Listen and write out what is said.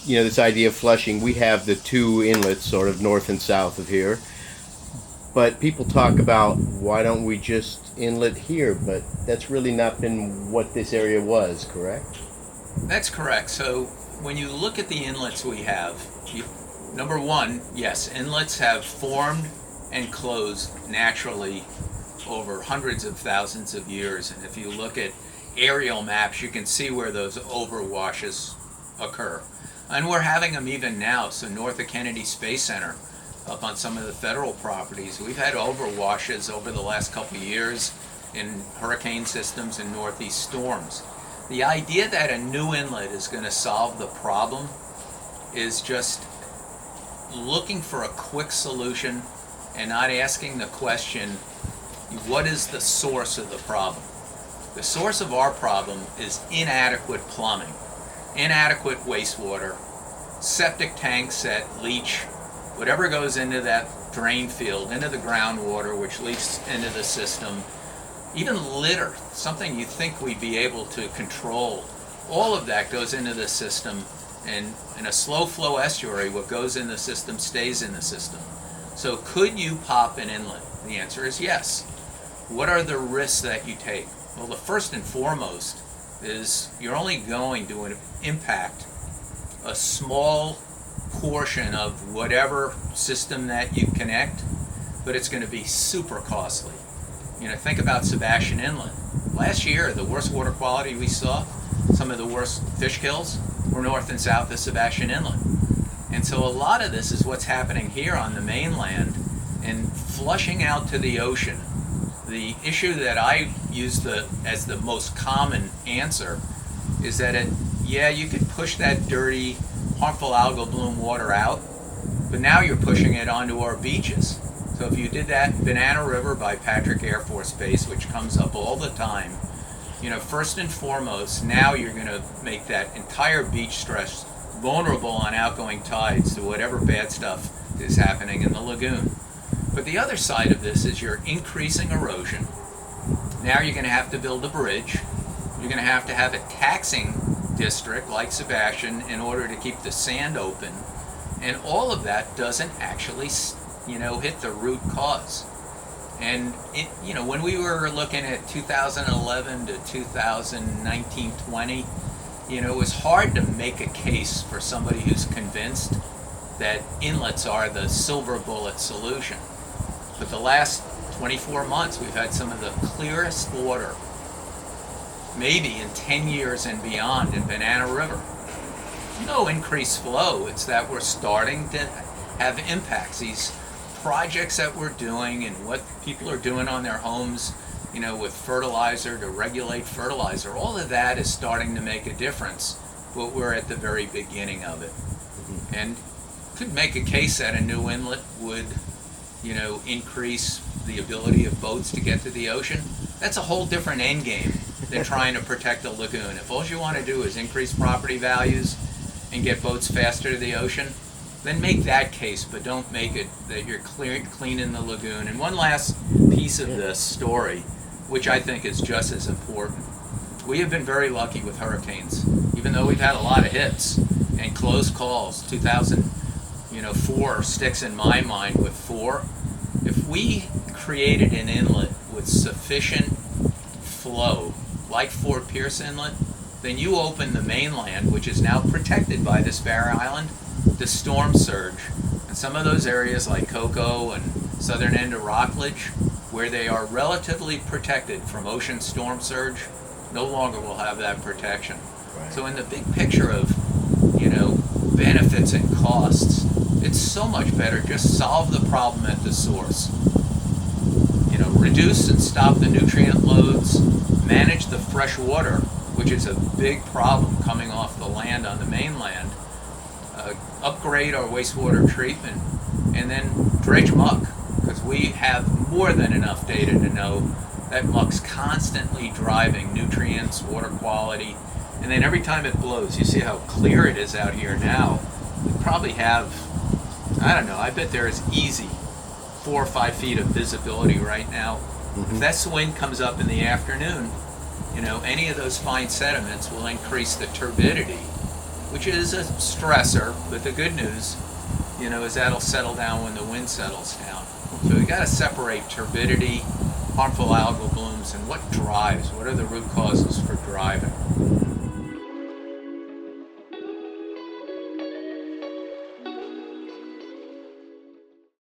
this idea of flushing, we have the two inlets sort of north and south of here. But people talk about why don't we just inlet here, but that's really not been what this area was, correct? That's correct. So when you look at the inlets we have, number one, yes, inlets have formed and closed naturally over hundreds of thousands of years. And if you look at aerial maps, you can see where those overwashes occur. And we're having them even now. So north of Kennedy Space Center, up on some of the federal properties, we've had overwashes over the last couple of years in hurricane systems and northeast storms. The idea that a new inlet is going to solve the problem is just looking for a quick solution and not asking the question, what is the source of the problem? The source of our problem is inadequate plumbing, inadequate wastewater, septic tanks that leach whatever goes into that drain field, into the groundwater, which leaks into the system. Even litter, something you think we'd be able to control, all of that goes into the system, and in a slow flow estuary, what goes in the system stays in the system. So could you pop an inlet? The answer is yes. What are the risks that you take? Well, the first and foremost is you're only going to impact a small portion of whatever system that you connect, but it's going to be super costly. Think about Sebastian Inlet. Last year, the worst water quality we saw, some of the worst fish kills, were north and south of Sebastian Inlet. And so a lot of this is what's happening here on the mainland and flushing out to the ocean. The issue that I use as the most common answer is that you could push that dirty, harmful algal bloom water out, but now you're pushing it onto our beaches. So if you did that in Banana River by Patrick Air Force Base, which comes up all the time, first and foremost, now you're going to make that entire beach stretch vulnerable on outgoing tides to whatever bad stuff is happening in the lagoon. But the other side of this is you're increasing erosion. Now you're going to have to build a bridge. You're going to have a taxing district like Sebastian in order to keep the sand open. And all of that doesn't actually hit the root cause. And when we were looking at 2011 to 2019-20, it was hard to make a case for somebody who's convinced that inlets are the silver bullet solution. But the last 24 months, we've had some of the clearest water, maybe in 10 years and beyond, in Banana River. No increased flow, it's that we're starting to have impacts. These projects that we're doing and what people are doing on their homes, with fertilizer to regulate fertilizer, all of that is starting to make a difference, but we're at the very beginning of it. And could make a case that a new inlet would, increase the ability of boats to get to the ocean. That's a whole different end game than trying to protect a lagoon. If all you want to do is increase property values and get boats faster to the ocean, then make that case, but don't make it that you're cleaning the lagoon. And one last piece of this story, which I think is just as important. We have been very lucky with hurricanes, even though we've had a lot of hits and close calls. 2004 sticks in my mind with 4. If we created an inlet with sufficient flow, like Fort Pierce Inlet, then you open the mainland, which is now protected by this barrier island, to storm surge. And some of those areas like Cocoa and southern end of Rockledge, where they are relatively protected from ocean storm surge, no longer will have that protection. Right. So in the big picture of, benefits and costs, it's so much better just solve the problem at the source. Reduce and stop the nutrient loads, manage the fresh water, which is a big problem coming off the land on the mainland, upgrade our wastewater treatment, and then dredge muck, because we have more than enough data to know that muck's constantly driving nutrients, water quality, and then every time it blows, you see how clear it is out here now. We probably have, I bet there is easy 4 or 5 feet of visibility right now. Mm-hmm. If that wind comes up in the afternoon, any of those fine sediments will increase the turbidity which is a stressor, but the good news, is that'll settle down when the wind settles down. So we got to separate turbidity, harmful algal blooms, and what drives, what are the root causes for driving.